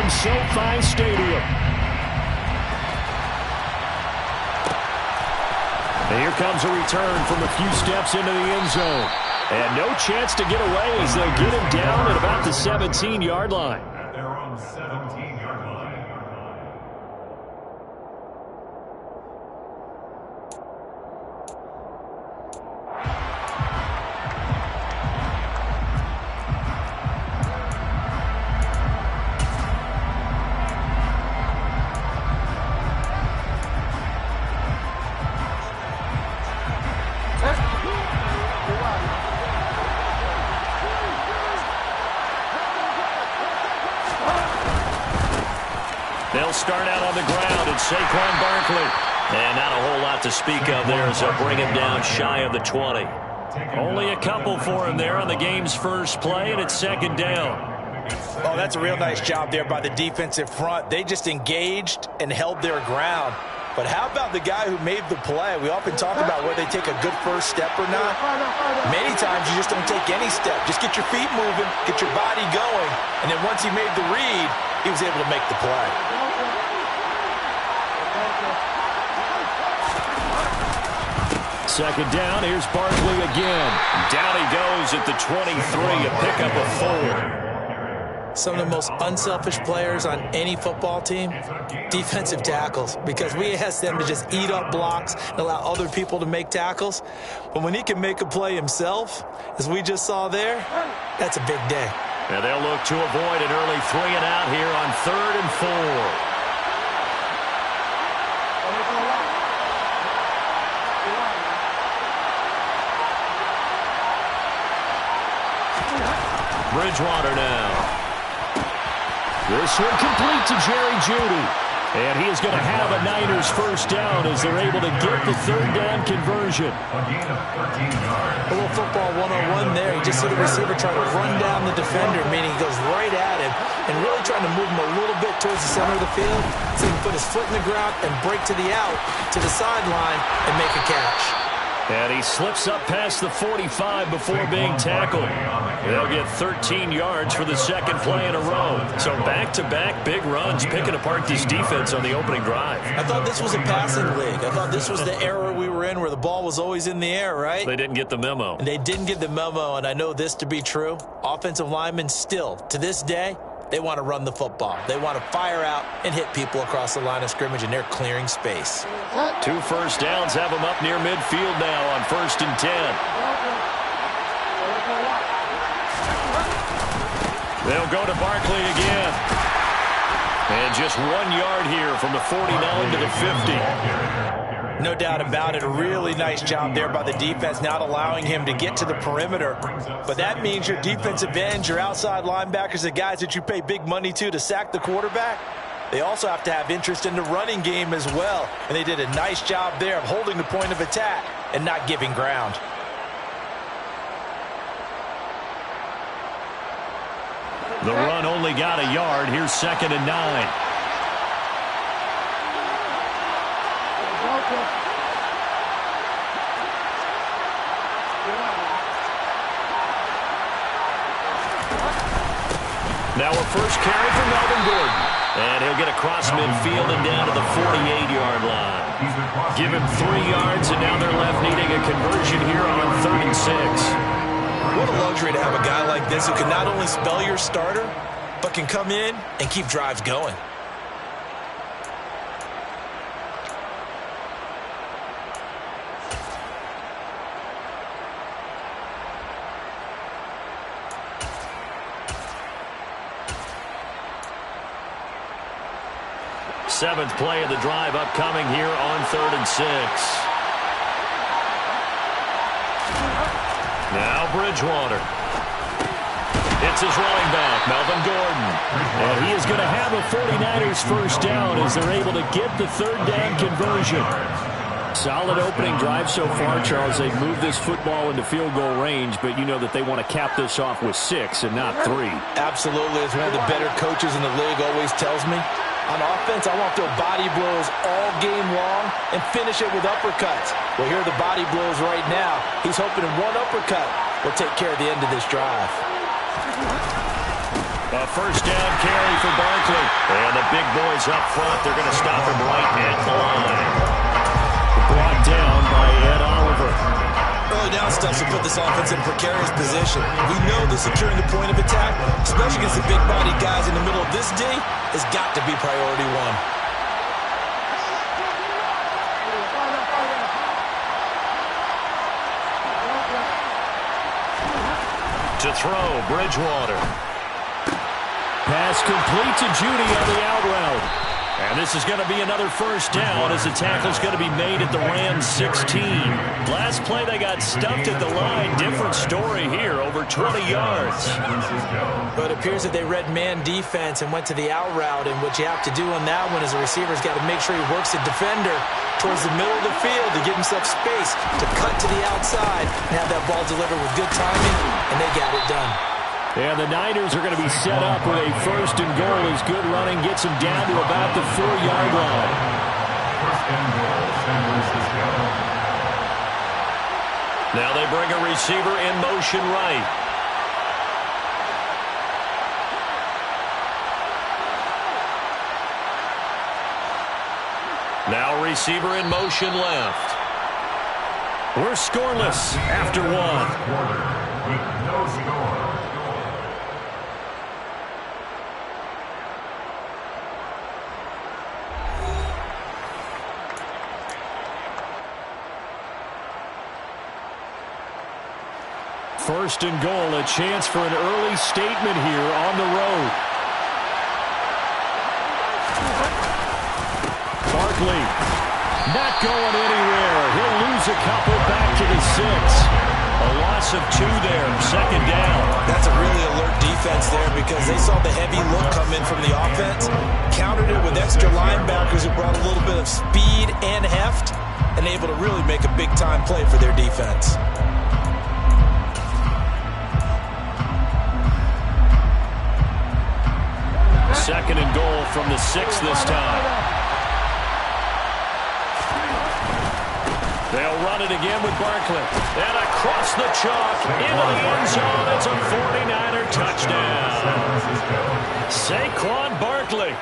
from SoFi Stadium. And here comes a return from a few steps into the end zone. And no chance to get away as they'll get him down at about the 17-yard line. At their own 17-yard line. They'll start out on the ground. It's Saquon Barkley. And not a whole lot to speak of there as they'll bring him down shy of the 20. Only a couple for him there on the game's first play, and it's second down. Oh, that's a real nice job there by the defensive front. They just engaged and held their ground. But how about the guy who made the play? We often talk about whether they take a good first step or not. Many times you just don't take any step. Just get your feet moving, get your body going, and then once he made the read, he was able to make the play. Second down, here's Barkley again. Down he goes at the 23, a pickup of 4. Some of the most unselfish players on any football team, defensive tackles, because we ask them to just eat up blocks and allow other people to make tackles. But when he can make a play himself, as we just saw there, that's a big day. And they'll look to avoid an early 3 and out here on 3rd and 4. Bridgewater now. This one complete to Jerry Jeudy. And he is going to have a Niners first down as they're able to get the 3rd down conversion. A little football 101 there. You just see the receiver trying to run down the defender, meaning he goes right at him and really trying to move him a little bit towards the center of the field so he can put his foot in the ground and break to the out, to the sideline, and make a catch. And he slips up past the 45 before being tackled. They'll get 13 yards for the second play in a row. So back-to-back big runs picking apart this defense on the opening drive. I thought this was a passing league. I thought this was the era we were in where the ball was always in the air, right? They didn't get the memo. And they didn't get the memo, and I know this to be true. Offensive linemen still, to this day, they want to run the football. They want to fire out and hit people across the line of scrimmage, and they're clearing space. 2 first downs have them up near midfield now on 1st and 10. They'll go to Barkley again. And just 1 yard here from the 49 to the 50. No doubt about it. A really nice job there by the defense, not allowing him to get to the perimeter. But that means your defensive ends, your outside linebackers, the guys that you pay big money to sack the quarterback, they also have to have interest in the running game as well. And they did a nice job there of holding the point of attack and not giving ground. The run only got a yard. Here's 2nd and 9. Now a first carry for Melvin Gordon. And he'll get across midfield and down to the 48-yard line. Give him 3 yards, and now they're left needing a conversion here on 3rd and 6. What a luxury to have a guy like this who can not only spell your starter, but can come in and keep drives going. Seventh play of the drive upcoming here on 3rd and 6. Now Bridgewater. It's his running back, Melvin Gordon. And he is going to have a 49ers first down as they're able to get the 3rd down conversion. Solid opening drive so far, Charles. They've moved this football into field goal range, but you know that they want to cap this off with 6 and not 3. Absolutely. As one of the better coaches in the league always tells me, on offense, I want to throw body blows all game long and finish it with uppercuts. Well, here are the body blows right now. He's hoping in one uppercut will take care of the end of this drive. A first down carry for Barkley. And the big boys up front, they're going to stop him right at the line. Brought down by Ed Oliver. Early down stuff to put this offense in a precarious position. We know that securing the point of attack, especially against the big-bodied guys in the middle of this D, has got to be priority one. To throw, Bridgewater. Pass complete to Judy on the out route. And this is going to be another first down as the tackle's going to be made at the Rams 16. Last play they got stuffed at the line. Different story here, over 20 yards. But it appears that they read man defense and went to the out route, and what you have to do on that one is the receiver's got to make sure he works the defender towards the middle of the field to give himself space to cut to the outside and have that ball delivered with good timing, and they got it done. And the Niners are going to be set up with a first and goal as good running gets them down to about the 4-yard line. First and goal, San Francisco. Now they bring a receiver in motion right. Now receiver in motion left. We're scoreless after one. Quarter with no score. First and goal, a chance for an early statement here on the road. Barkley not going anywhere. He'll lose a couple back to the 6. A loss of 2 there, second down. That's a really alert defense there because they saw the heavy look come in from the offense, countered it with extra linebackers who brought a little bit of speed and heft, and able to really make a big-time play for their defense. Second and goal from the 6 this time. They'll run it again with Barkley. And across the chalk, into the end zone. It's a 49er touchdown. Saquon Barkley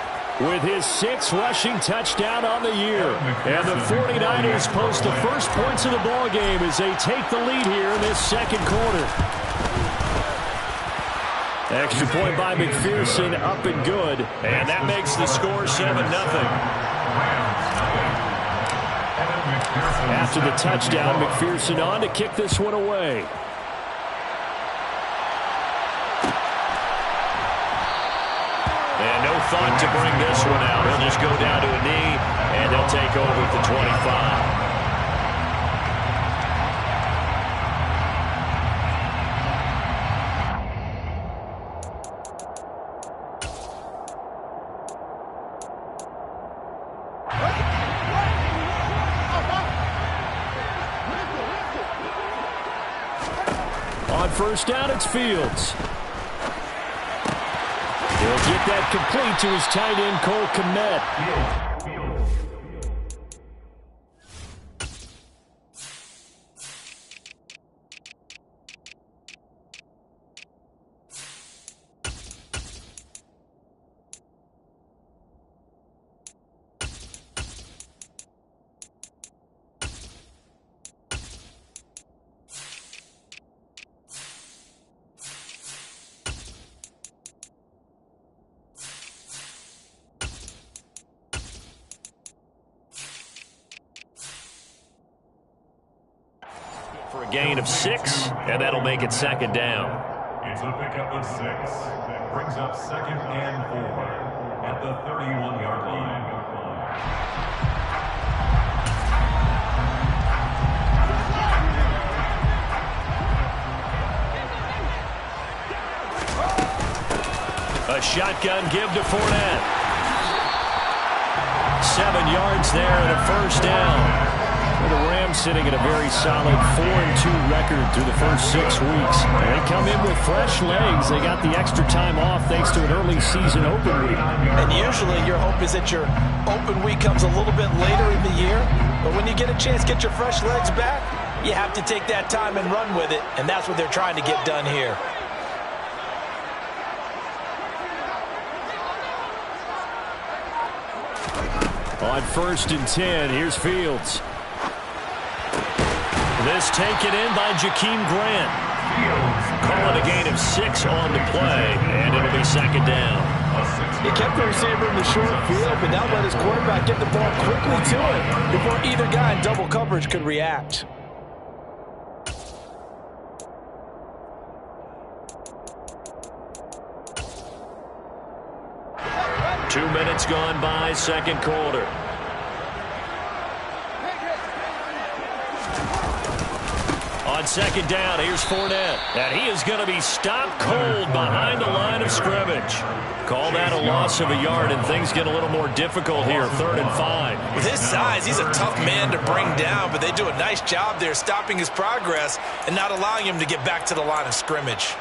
with his 6th rushing touchdown on the year. And the 49ers post the first points of the ball game as they take the lead here in this second quarter. Extra point by McPherson, up and good. And that makes the score 7-0. After the touchdown, McPherson on to kick this one away. And no thought to bring this one out. He'll just go down to a knee, and they'll take over at the 25. First down, it's Fields. He'll get that complete to his tight end, Cole Kmet. For a gain of 6, and that'll make it second down. It's a pickup of 6. Brings up second and 4 at the 31-yard line. A shotgun give to Fournette. 7 yards there and a first down. The Rams sitting at a very solid 4-2 record through the first 6 weeks. They come in with fresh legs. They got the extra time off thanks to an early season open week. And usually your hope is that your open week comes a little bit later in the year. But when you get a chance to get your fresh legs back, you have to take that time and run with it. And that's what they're trying to get done here. On 1st and 10, here's Fields. This taken in by Jakeem Grant. Call it a gain of 6 on the play, and it'll be 2nd down. He kept the receiver in the short field, but now let his quarterback get the ball quickly to him before either guy in double coverage could react. Two minutes gone by, second quarter. On 2nd down, here's Fournette. And he is going to be stopped cold behind the line of scrimmage. Call that a loss of a yard, and things get a little more difficult here, 3rd and 5. With his size, he's a tough man to bring down, but they do a nice job there stopping his progress and not allowing him to get back to the line of scrimmage.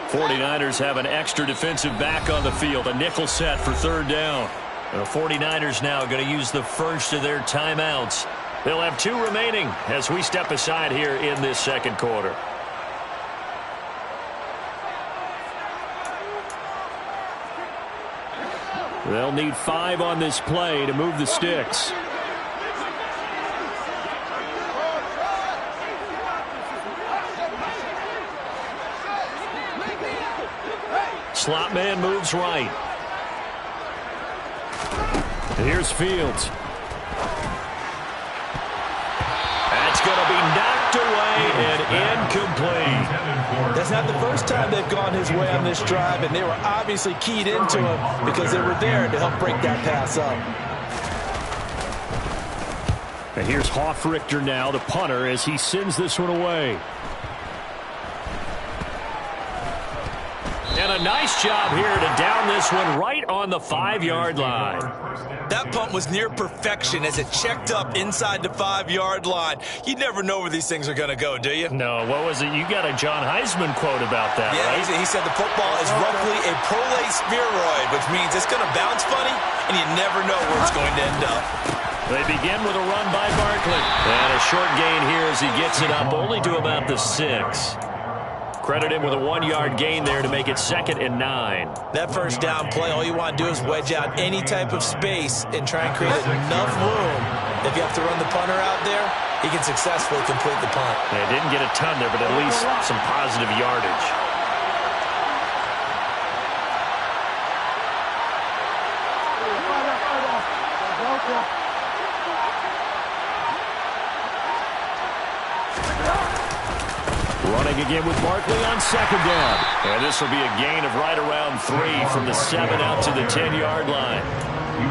'49ers have an extra defensive back on the field, a nickel set for 3rd down. The '49ers now going to use the first of their timeouts. They'll have 2 remaining as we step aside here in this second quarter. They'll need 5 on this play to move the sticks. Slot man moves right. Here's Fields. That's going to be knocked away and incomplete. That's not the first time they've gone his way on this drive, and they were obviously keyed into him because they were there to help break that pass up. And here's Hofrichter now, the punter, as he sends this one away. And a nice job here to down this one right on the 5-yard line. That punt was near perfection as it checked up inside the 5-yard line. You never know where these things are going to go, do you? No, what was it? You got a John Heisman quote about that, yeah, right? He said the football is roughly a prolate spheroid, which means it's going to bounce funny, and you never know where it's going to end up. They begin with a run by Barkley. And a short gain here as he gets it up only to about the 6. Credit him with a 1-yard gain there to make it 2nd and 9. That first down play, all you want to do is wedge out any type of space and try and create enough room. If you have to run the punter out there, he can successfully complete the punt. They didn't get a ton there, but at least some positive yardage. Running again with Barkley on 2nd down. And this will be a gain of right around 3 from the 7 out to the 10-yard line.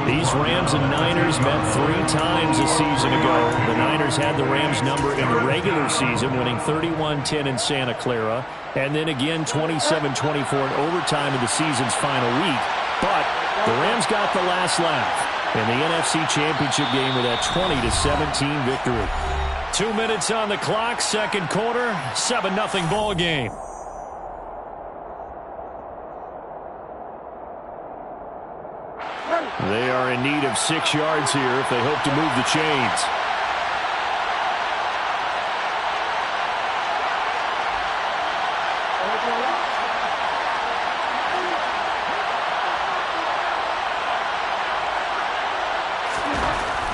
These Rams and Niners met 3 times a season ago. The Niners had the Rams number in the regular season, winning 31-10 in Santa Clara, and then again 27-24 in overtime in the season's final week. But the Rams got the last laugh in the NFC Championship game with that 20-17 victory. 2 minutes on the clock, second quarter, 7-0 ball game. They are in need of 6 yards here if they hope to move the chains.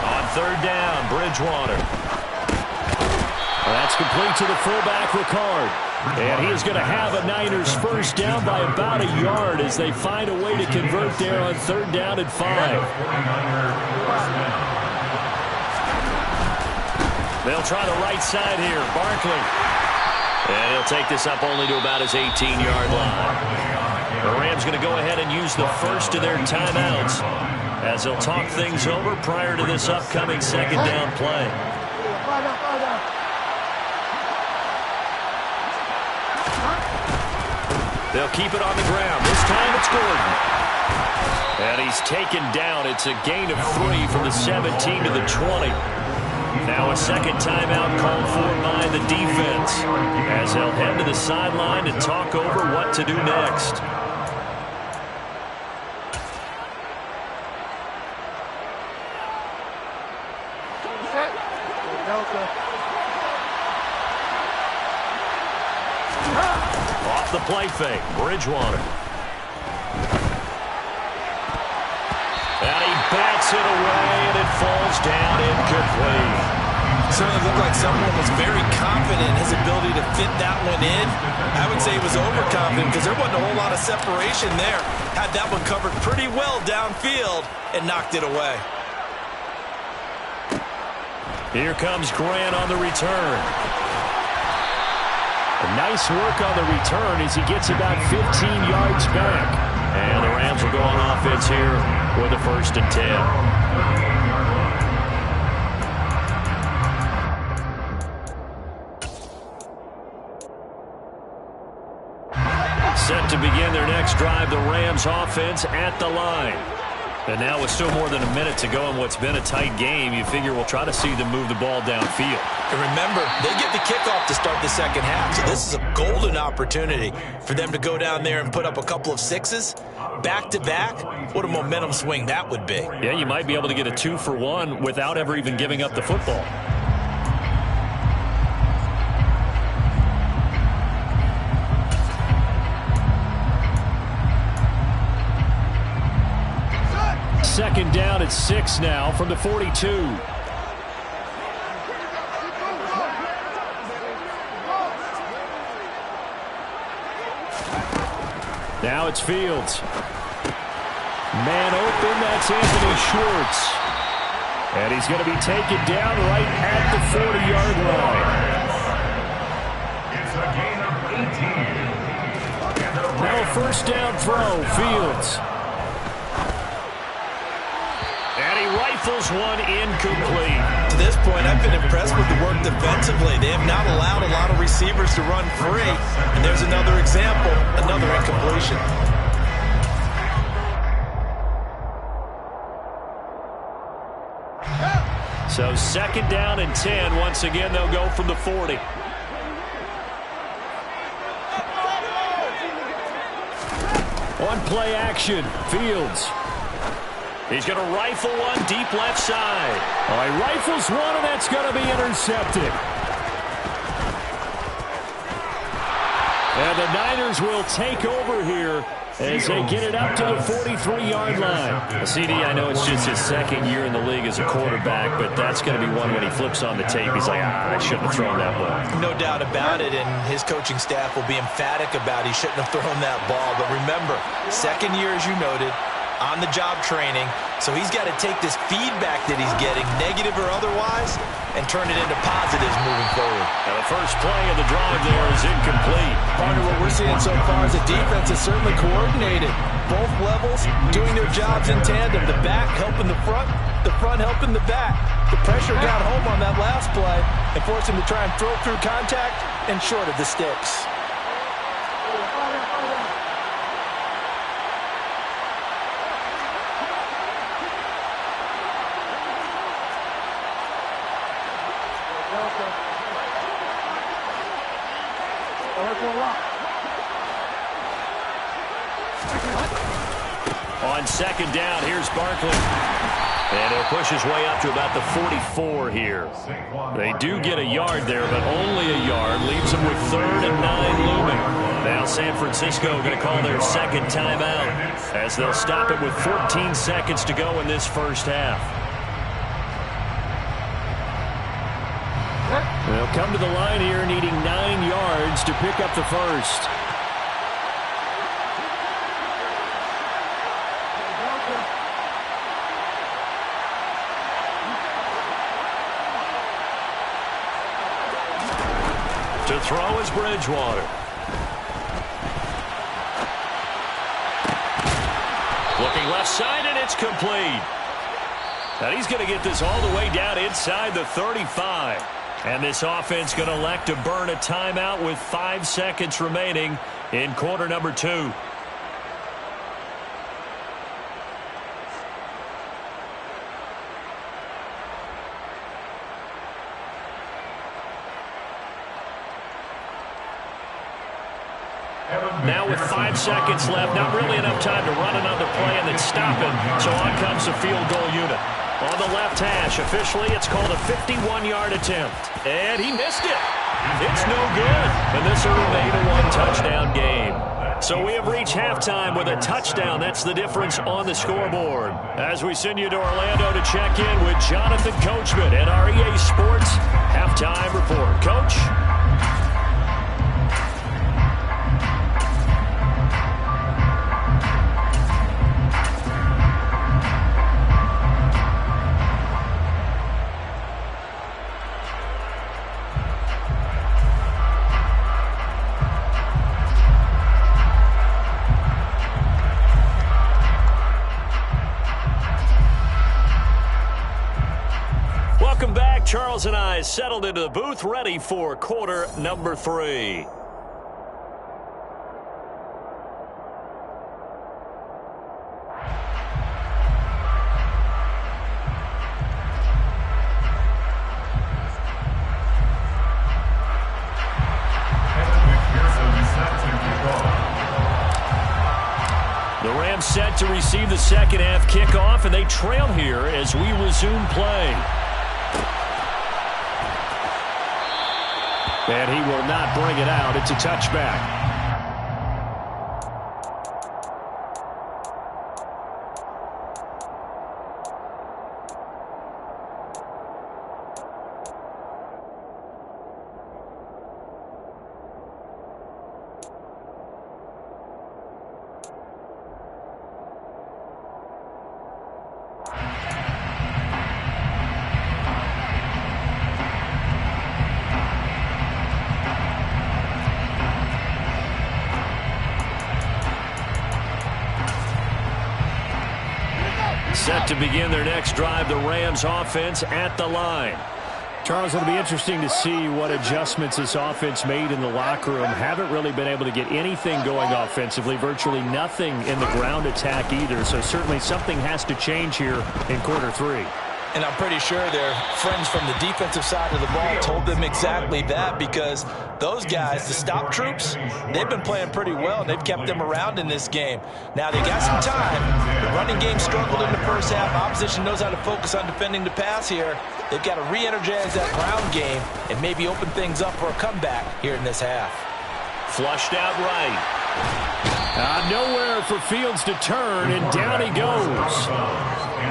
On 3rd down, Bridgewater. That's complete to the fullback, Ricard. And he is going to have a Niners first down by about a yard as they find a way to convert there on 3rd down and 5. They'll try the right side here. Barkley. And he'll take this up only to about his 18-yard line. The Rams going to go ahead and use the first of their timeouts as they'll talk things over prior to this upcoming 2nd down play. They'll keep it on the ground. This time it's Gordon. And he's taken down. It's a gain of 3 from the 17 to the 20. Now a second timeout called for by the defense as they'll head to the sideline and talk over what to do next. Off the play fake, Bridgewater. And he bats it away, and it falls down incomplete. Certainly looked like someone was very confident in his ability to fit that one in. I would say he was overconfident because there wasn't a whole lot of separation there. Had that one covered pretty well downfield and knocked it away. Here comes Grant on the return. Nice work on the return as he gets about 15 yards back. And the Rams will go on offense here with a 1st and 10. Set to begin their next drive, the Rams offense at the line. And now with still more than a minute to go in what's been a tight game, you figure we'll try to see them move the ball downfield. And remember, they get the kickoff to start the second half, so this is a golden opportunity for them to go down there and put up a couple of sixes back-to-back. What a momentum swing that would be. Yeah, you might be able to get a 2-for-1 without ever even giving up the football. Second down at 6 now from the 42. Now it's Fields. Man open, that's Anthony Schwartz. And he's going to be taken down right at the 40-yard line. It's a gain of 18. Now a 1st down throw, Fields. And he rifles one incomplete. To this point, I've been impressed with the work defensively. They have not allowed a lot of receivers to run free. And there's another example, another incompletion. So 2nd down and 10. Once again, they'll go from the 40. On play action, Fields. He's going to rifle one deep left side. Oh, he rifles one, and that's going to be intercepted. And the Niners will take over here as they get it up to the 43-yard line. CD, I know it's just his 2nd year in the league as a quarterback, but that's going to be one when he flips on the tape. He's like, I shouldn't have thrown that one. No doubt about it, and his coaching staff will be emphatic about he shouldn't have thrown that ball. But remember, 2nd year, as you noted, on-the-job training, so he's got to take this feedback that he's getting, negative or otherwise, and turn it into positives moving forward. And the first play of the drive there is incomplete. Partner, what we're seeing so far is the defense is certainly coordinated. Both levels doing their jobs in tandem. The back helping the front helping the back. The pressure got home on that last play and forced him to try and throw through contact and short of the sticks. On 2nd down, here's Barkley. And he'll push his way up to about the 44 here. They do get a yard there, but only a yard. Leaves them with 3rd and 9 looming. Now San Francisco going to call their 2nd timeout as they'll stop it with 14 seconds to go in this first half. They'll come to the line here needing 9 yards to pick up the first. To throw is Bridgewater. Looking left side, and it's complete. And he's going to get this all the way down inside the 35. And this offense going to elect to burn a timeout with 5 seconds remaining in quarter number 2. Now with 5 seconds left, not really enough time to run another play and then stop it. So on comes the field goal unit. On the left hash, officially it's called a 51-yard attempt. And he missed it. It's no good, and this will remain a one-touchdown game. So we have reached halftime with a touchdown. That's the difference on the scoreboard. As we send you to Orlando to check in with Jonathan Coachman at our EA Sports Halftime Report. Coach? Welcome back. Charles and I settled into the booth, ready for quarter number 3. The Rams set to receive the second half kickoff, and they trail here as we resume play. And he will not bring it out. It's a touchback. Set to begin their next drive, the Rams offense at the line. Charles, it'll be interesting to see what adjustments this offense made in the locker room. Haven't really been able to get anything going offensively, virtually nothing in the ground attack either. So certainly something has to change here in quarter 3. And I'm pretty sure their friends from the defensive side of the ball told them exactly that, because those guys, the stop troops, they've been playing pretty well. They've kept them around in this game. Now, they got some time. The running game struggled in the first half. Opposition knows how to focus on defending the pass here. They've got to re-energize that ground game and maybe open things up for a comeback here in this half. Flushed out right. Nowhere for Fields to turn, and down he goes.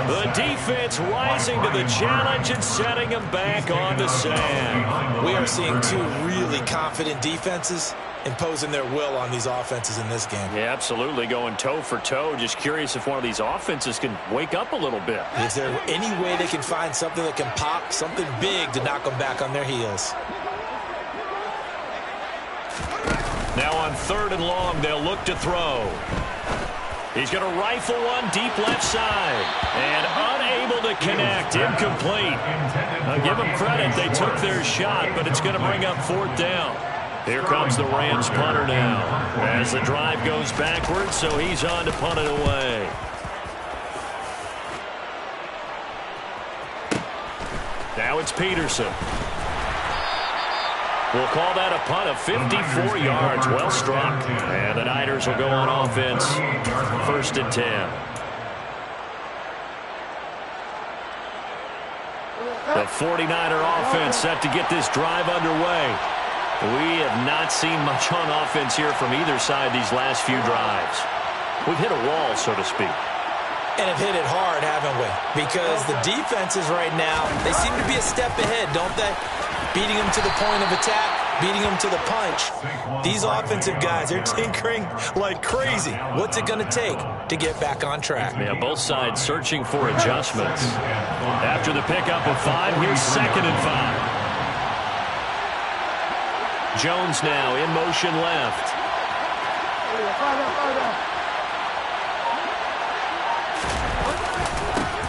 The defense rising to the challenge and setting him back on the sand. We are seeing two really confident defenses imposing their will on these offenses in this game. Yeah, absolutely, going toe for toe. Just curious if one of these offenses can wake up a little bit. Is there any way they can find something that can pop, something big to knock them back on their heels? Now on 3rd and long, they'll look to throw. He's going to rifle one deep left side. And unable to connect. Incomplete. I'll give them credit. They took their shot, but it's going to bring up 4th down. Here comes the Rams punter now. As the drive goes backwards, so he's on to punt it away. Now it's Peterson. We'll call that a punt of 54 yards. Well struck. And the Niners will go on offense. 1st and 10. The 49er offense set to get this drive underway. We have not seen much on offense here from either side these last few drives. We've hit a wall, so to speak. And have hit it hard, haven't we? Because the defenses right now, they seem to be a step ahead, don't they? Beating them to the point of attack, beating them to the punch. These offensive guys, they're tinkering like crazy. What's it going to take to get back on track? Yeah, both sides searching for adjustments. After the pickup of 5, here's 2nd and 5. Jones now in motion left.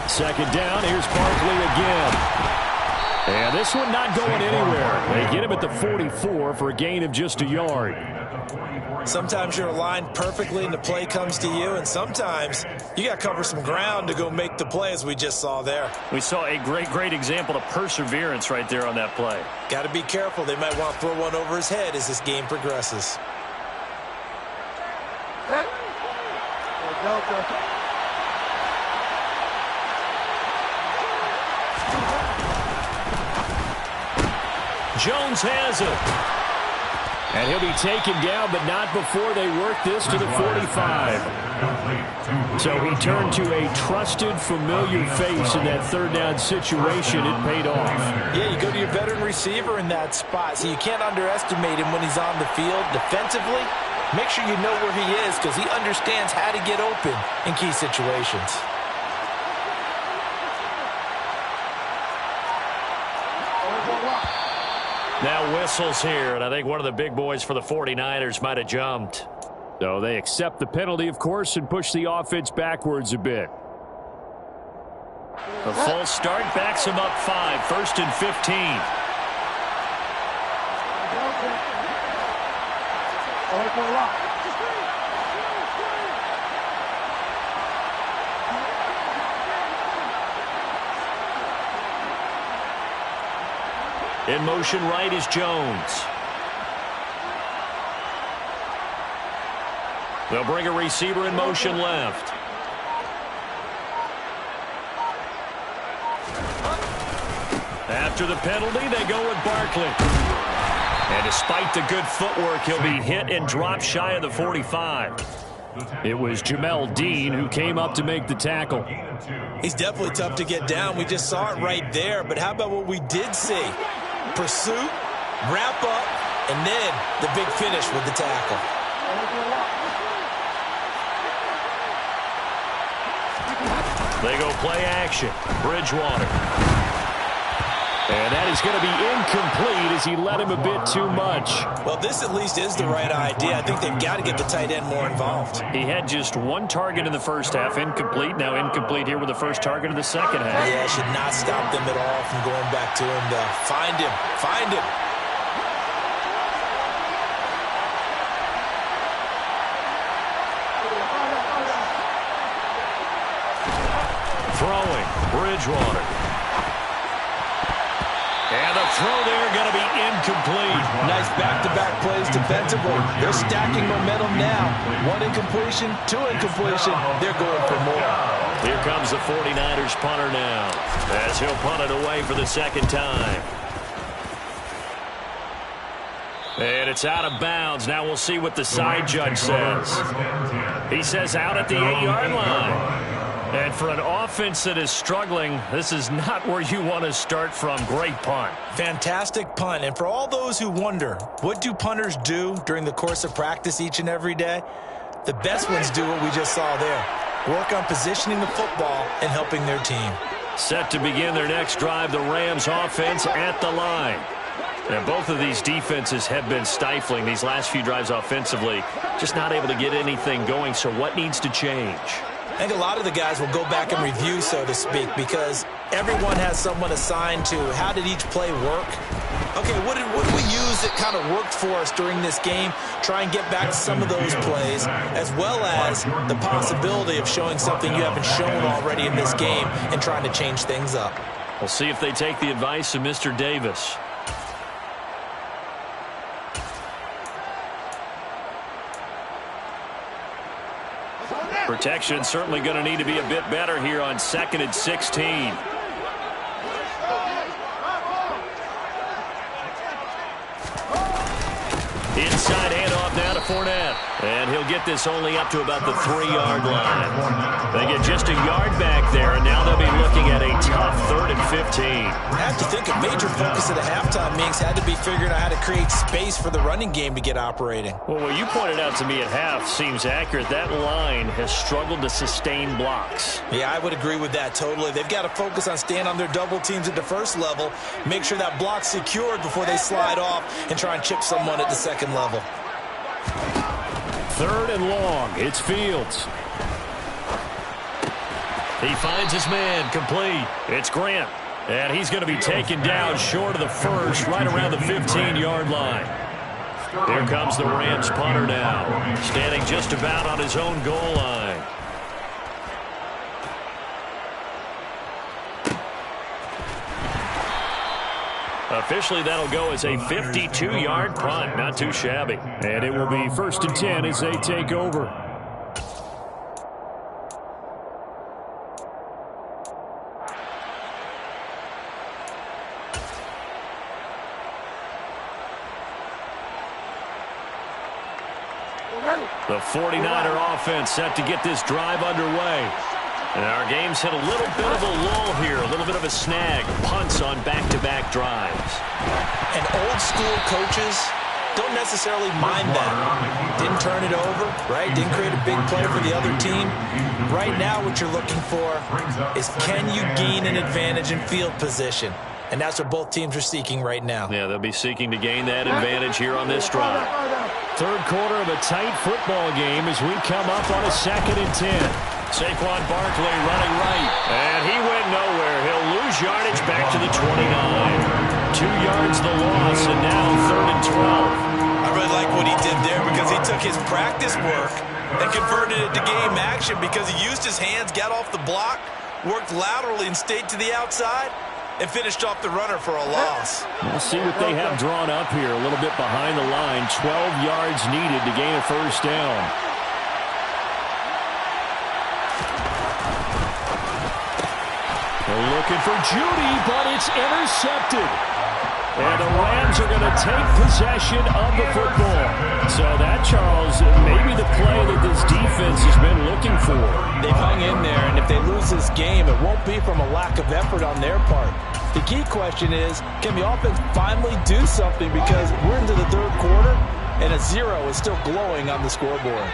Second down, here's Barkley again. And this one not going anywhere. They get him at the 44 for a gain of just a yard. Sometimes you're aligned perfectly and the play comes to you, and sometimes you got to cover some ground to go make the play, as we just saw there. We saw a great example of perseverance right there on that play. Got to be careful. They might want to throw one over his head as this game progresses. Jones has it. And he'll be taken down, but not before they work this to the 45. So he turned to a trusted, familiar face in that third down situation. It paid off. Yeah, you go to your veteran receiver in that spot, so you can't underestimate him when he's on the field. Defensively, make sure you know where he is because he understands how to get open in key situations. Now whistles here, and I think one of the big boys for the 49ers might have jumped. So they accept the penalty, of course, and push the offense backwards a bit. A false start backs him up 5, 1st and 15. In motion right is Jones. They'll bring a receiver in motion left. After the penalty, they go with Barkley. And despite the good footwork, he'll be hit and dropped shy of the 45. It was Jamel Dean who came up to make the tackle. He's definitely tough to get down. We just saw it right there. But how about what we did see? Pursuit, wrap up, and then the big finish with the tackle. They go play action. Bridgewater. And that is going to be incomplete as he led him a bit too much. Well, this at least is the right idea. I think they've got to get the tight end more involved. He had just one target in the first half, incomplete. Now incomplete here with the first target in the second half. Yeah, should not stop them at all from going back to him, though. Find him. Find him. Throwing. Bridgewater. And the throw there going to be incomplete. Nice back-to-back plays defensively. They're stacking momentum now. One incompletion, two incompletion. They're going for more. Here comes the 49ers punter now as he'll punt it away for the second time. And it's out of bounds. Now we'll see what the side judge says. He says out at the 8-yard line. And for an offense that is struggling, this is not where you want to start from. Great punt. Fantastic punt. And for all those who wonder, what do punters do during the course of practice each and every day? The best ones do what we just saw there. Work on positioning the football and helping their team. Set to begin their next drive, the Rams offense at the line. And both of these defenses have been stifling these last few drives offensively. Just not able to get anything going. So what needs to change? I think a lot of the guys will go back and review, so to speak, because everyone has someone assigned to how did each play work. Okay, what did we use that kind of worked for us during this game? Try and get back to some of those plays, as well as the possibility of showing something you haven't shown already in this game and trying to change things up. We'll see if they take the advice of Mr. Davis. Protection certainly going to need to be a bit better here on 2nd and 16. Inside handoff now to Fournette. And he'll get this only up to about the 3-yard line. They get just a yard back there, and now they'll be looking at a tough 3rd and 15. I have to think a major focus at a halftime means had to be figuring out how to create space for the running game to get operating. Well, what you pointed out to me at half seems accurate. That line has struggled to sustain blocks. Yeah, I would agree with that totally. They've got to focus on staying on their double teams at the first level, make sure that block's secured before they slide off and try and chip someone at the second level. 3rd and long. It's Fields. He finds his man, complete. It's Grant. And he's going to be taken down short of the first, right around the 15-yard line. Here comes the Rams punter now, standing just about on his own goal line. Officially, that'll go as a 52-yard punt. Not too shabby. And it will be 1st and 10 as they take over. The 49er offense set to get this drive underway. And our game's hit a little bit of a lull here, a little bit of a snag. Punts on back-to-back drives. And old-school coaches don't necessarily mind that. Didn't turn it over, right? Didn't create a big play for the other team. Right now what you're looking for is, can you gain an advantage in field position? And that's what both teams are seeking right now. Yeah, they'll be seeking to gain that advantage here on this drive. Third quarter of a tight football game as we come up on a 2nd and 10. Saquon Barkley running right. And he went nowhere. He'll lose yardage back to the 29. 2 yards the loss, and now 3rd and 12. I really like what he did there because he took his practice work and converted it to game action because he used his hands, got off the block, worked laterally and stayed to the outside, and finished off the runner for a loss. We'll see what they have drawn up here. A little bit behind the line. 12 yards needed to gain a first down. They're looking for Judy, but it's intercepted. And the Rams are going to take possession of the football. So that, Charles, maybe the play that this defense has been looking for. They've hung in there, and if they lose this game, it won't be from a lack of effort on their part. The key question is, can the offense finally do something? Because we're into the 3rd quarter, and a 0 is still glowing on the scoreboard.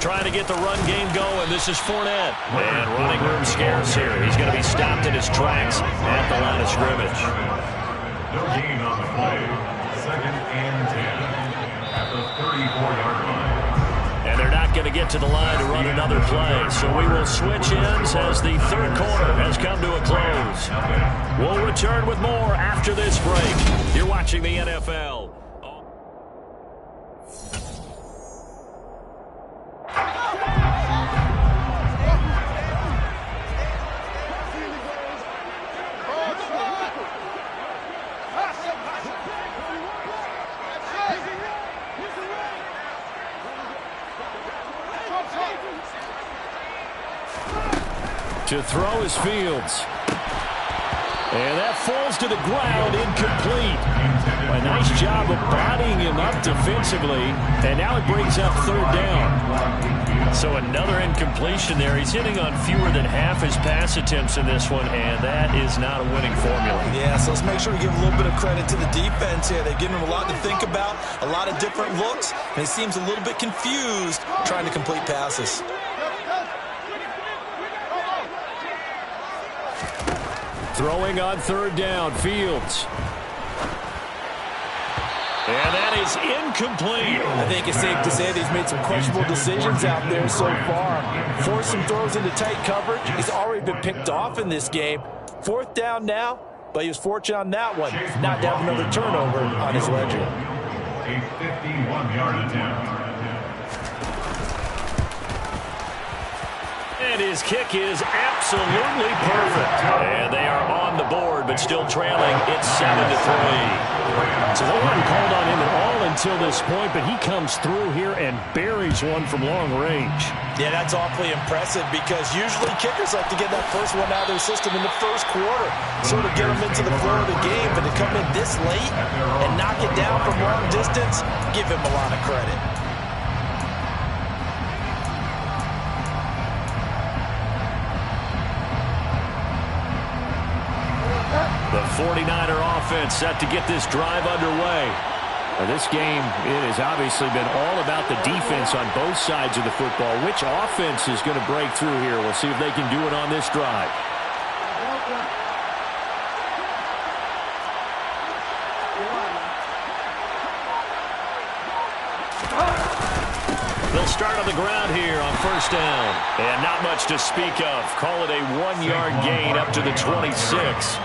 Trying to get the run game going. This is Fournette. And running room scarce here. He's going to be stopped in his tracks at the line of scrimmage. No gain on the play. 2nd and 10 at the 34-yard line. And they're not going to get to the line to run another play. So we will switch ends as the 3rd quarter has come to a close. We'll return with more after this break. You're watching the NFL. To throw is Fields. And that falls to the ground, incomplete. A nice job of bodying him up defensively. And now it brings up 3rd down. So another incompletion there. He's hitting on fewer than half his pass attempts in this one, and that is not a winning formula. Yeah, so let's make sure we give a little bit of credit to the defense here. They've given him a lot to think about, a lot of different looks, and he seems a little bit confused trying to complete passes. Throwing on 3rd down, Fields. And that is incomplete. I think it's safe to say that he's made some questionable decisions out there so far. Forced some throws into tight coverage. He's already been picked off in this game. 4th down now, but he was fortunate on that one, not to have another turnover on his ledger. A 51-yard attempt. And his kick is absolutely perfect. And they are on the board, but still trailing. It's 7-3. So they haven't called on him at all until this point, but he comes through here and buries one from long range. Yeah, that's awfully impressive because usually kickers like to get that first one out of their system in the 1st quarter, sort of get them into the flow of the game, but to come in this late and knock it down from long distance, give him a lot of credit. The 49er offense set to get this drive underway. Now this game, it has obviously been all about the defense on both sides of the football. Which offense is going to break through here? We'll see if they can do it on this drive. They'll start on the ground here on 1st down. And not much to speak of. Call it a 1-yard gain up to the 26.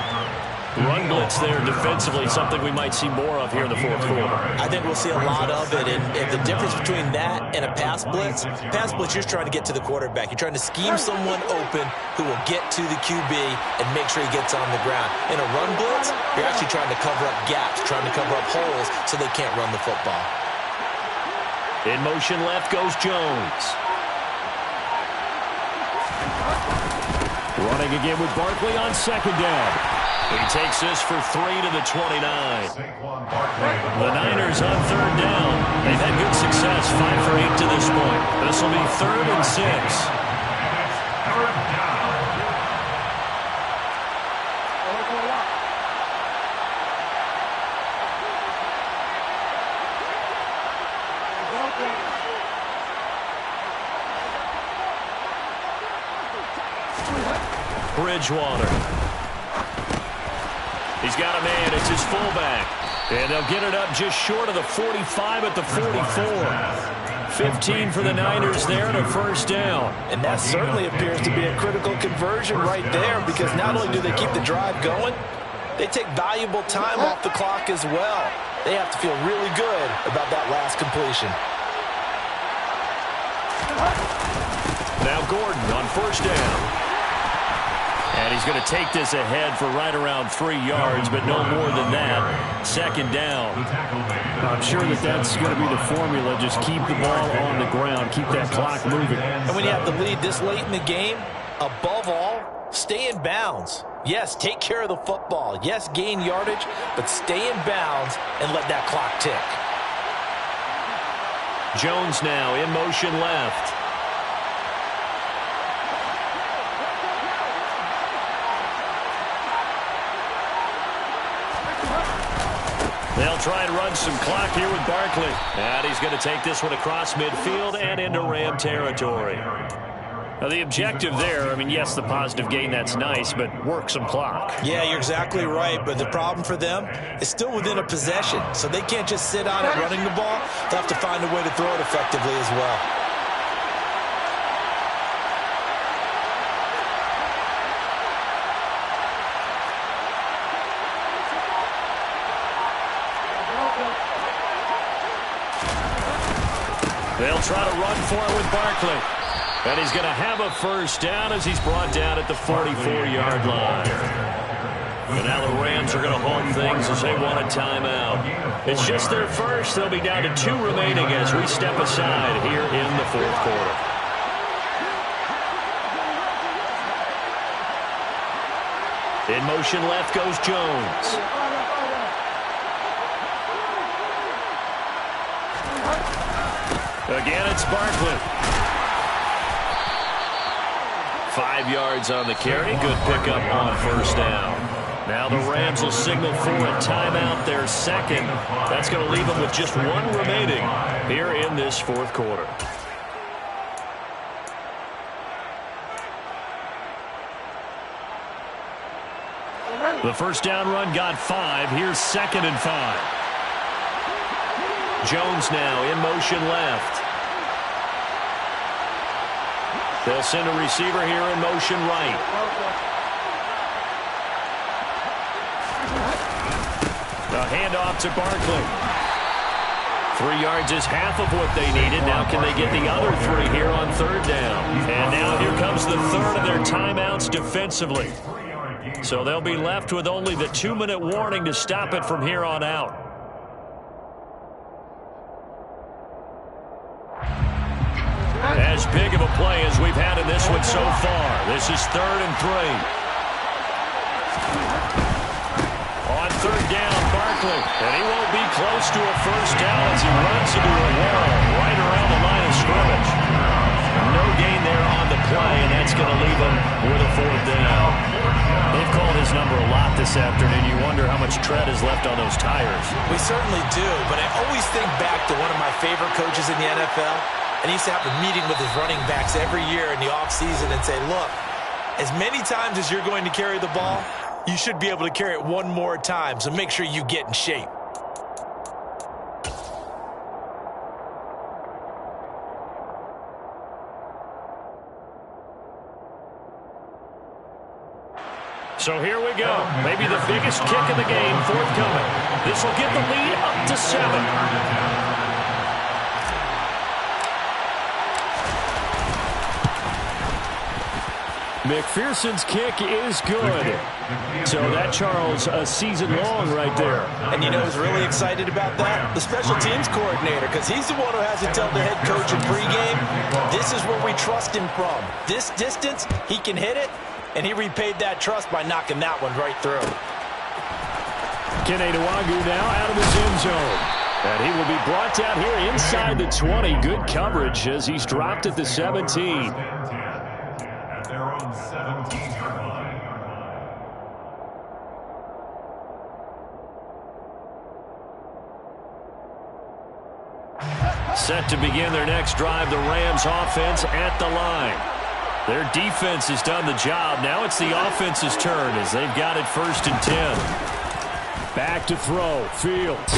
Run blitz there defensively, something we might see more of here in the 4th quarter. I think we'll see a lot of it, and the difference between that and a pass blitz, you're just trying to get to the quarterback. You're trying to scheme someone open who will get to the QB and make sure he gets on the ground. In a run blitz, you're actually trying to cover up gaps, trying to cover up holes so they can't run the football. In motion left goes Jones. running again with Barkley on second down. He takes this for 3 to the 29. The Niners on third down. They've had good success, 5 for 8 to this point. This will be 3rd and 6. Third down. Bridgewater. He's got a man. It's his fullback. And they'll get it up just short of the 45 at the 44. 15 for the Niners there and a first down. And that certainly appears to be a critical conversion right there, because not only do they keep the drive going, they take valuable time off the clock as well. They have to feel really good about that last completion. Now Gordon on first down. And he's going to take this ahead for right around 3 yards, but no more than that. Second down. I'm sure that's going to be the formula. Just keep the ball on the ground. Keep that clock moving. And when you have the lead this late in the game, above all, stay in bounds. Yes, take care of the football. Yes, gain yardage, but stay in bounds and let that clock tick. Jones now in motion left. They'll try and run some clock here with Barkley. And he's going to take this one across midfield and into Ram territory. Now, the objective there, I mean, yes, the positive gain, that's nice, but work some clock. Yeah, you're exactly right, but the problem for them is still within a possession, so they can't just sit on it running the ball. They'll have to find a way to throw it effectively as well. They'll try to run for it with Barkley. And he's going to have a first down as he's brought down at the 44-yard line. And now the Rams are going to hold things as they want a timeout. It's just their first. They'll be down to 2 remaining as we step aside here in the 4th quarter. In motion left goes Jones. Again, it's Barkley. 5 yards on the carry. Good pickup on first down. Now the Rams will signal for a timeout, their second. That's going to leave them with just 1 remaining here in this 4th quarter. The first down run got 5. Here's 2nd and 5. Jones now in motion left. They'll send a receiver here in motion right. The handoff to Barkley. 3 yards is half of what they needed. Now can they get the other 3 here on third down? And now here comes the third of their timeouts defensively. So they'll be left with only the 2-minute warning to stop it from here on out. As big of a play as we've had in this one so far. This is 3rd and 3. On third down, Barkley. And he won't be close to a first down as he runs into a wall right around the line of scrimmage. No gain there on the play, and that's going to leave him with a 4th down. They've called his number a lot this afternoon. You wonder how much tread is left on those tires. We certainly do, but I always think back to one of my favorite coaches in the NFL. And he used to have a meeting with his running backs every year in the offseason and say, look, as many times as you're going to carry the ball, you should be able to carry it 1 more time, so make sure you get in shape. So here we go. Maybe the biggest kick of the game forthcoming. This will get the lead up to 7. McPherson's kick is good. So that, Charles, a season long right there. And you know who's really excited about that? The special teams coordinator, because he's the one who has to tell the head coach in pregame, this is where we trust him from. This distance, he can hit it. and he repaid that trust by knocking that one right through. Kene Nwangwu now out of his end zone. And he will be brought down here inside the 20. Good coverage as he's dropped at the 17. At their own 17-yard line. Set to begin their next drive, the Rams offense at the line. Their defense has done the job. Now it's the offense's turn as they've got it 1st and 10. Back to throw, Fields.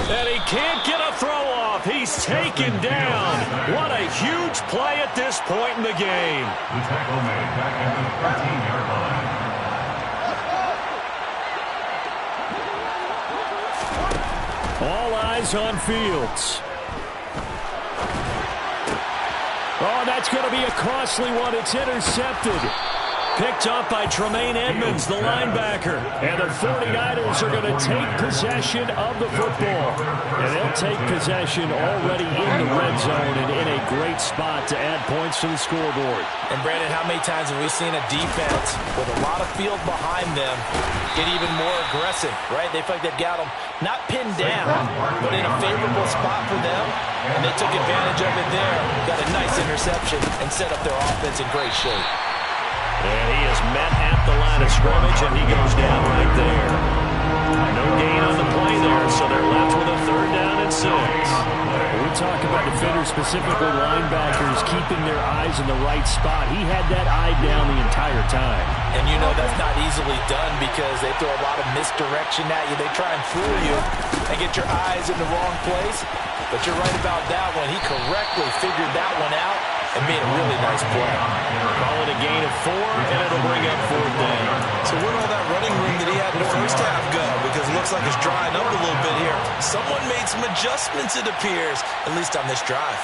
And he can't get a throw off. He's taken down. What a huge play at this point in the game. The tackle made back at the 13-yard line. All eyes on Fields. Oh, that's going to be a costly one. It's intercepted. Picked up by Tremaine Edmonds, the linebacker. And the 49ers are going to take possession of the football. And they'll take possession already in the red zone and in a great spot to add points to the scoreboard. And, Brandon, how many times have we seen a defense with a lot of field behind them get even more aggressive, right? They feel like they've got them not pinned down, but in a favorable spot for them. And they took advantage of it there. Got a nice interception and set up their offense in great shape. And he is met at the line of scrimmage, and he goes down right there. No gain on the play there, so they're left with a 3rd down and 6. We talk about defenders, specifically linebackers, keeping their eyes in the right spot. He had that eye down the entire time. And you know that's not easily done because they throw a lot of misdirection at you. They try and fool you and get your eyes in the wrong place. But you're right about that one. He correctly figured that one out and made a really nice play. Call it a gain of 4, and it'll bring up 4th down. So where'd all that running room that he had in the first half go? Because it looks like it's drying up a little bit here. Someone made some adjustments, it appears, at least on this drive.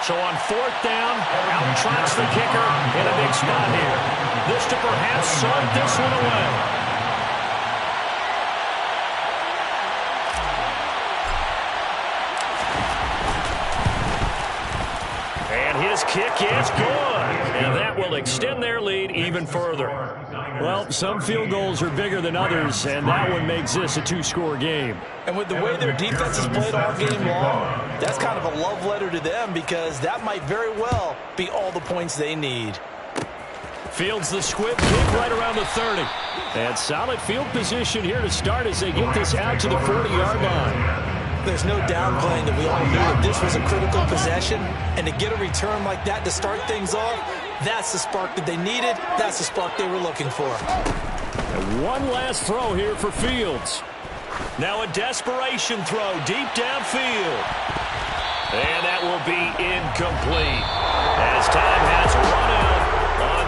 So on 4th down, out trots the kicker in a big spot here. This to perhaps sort this one away. And his kick is good. And that will extend their lead even further. Well, some field goals are bigger than others, and that one makes this a 2-score game. And with the way their defense has played all game long, that's kind of a love letter to them because that might very well be all the points they need. Fields the squib kick right around the 30. And solid field position here to start as they get this out to the 40-yard line. There's no downplaying that we all knew that this was a critical possession, and to get a return like that to start things off, that's the spark that they needed. That's the spark they were looking for. And one last throw here for Fields. Now a desperation throw deep downfield. And that will be incomplete.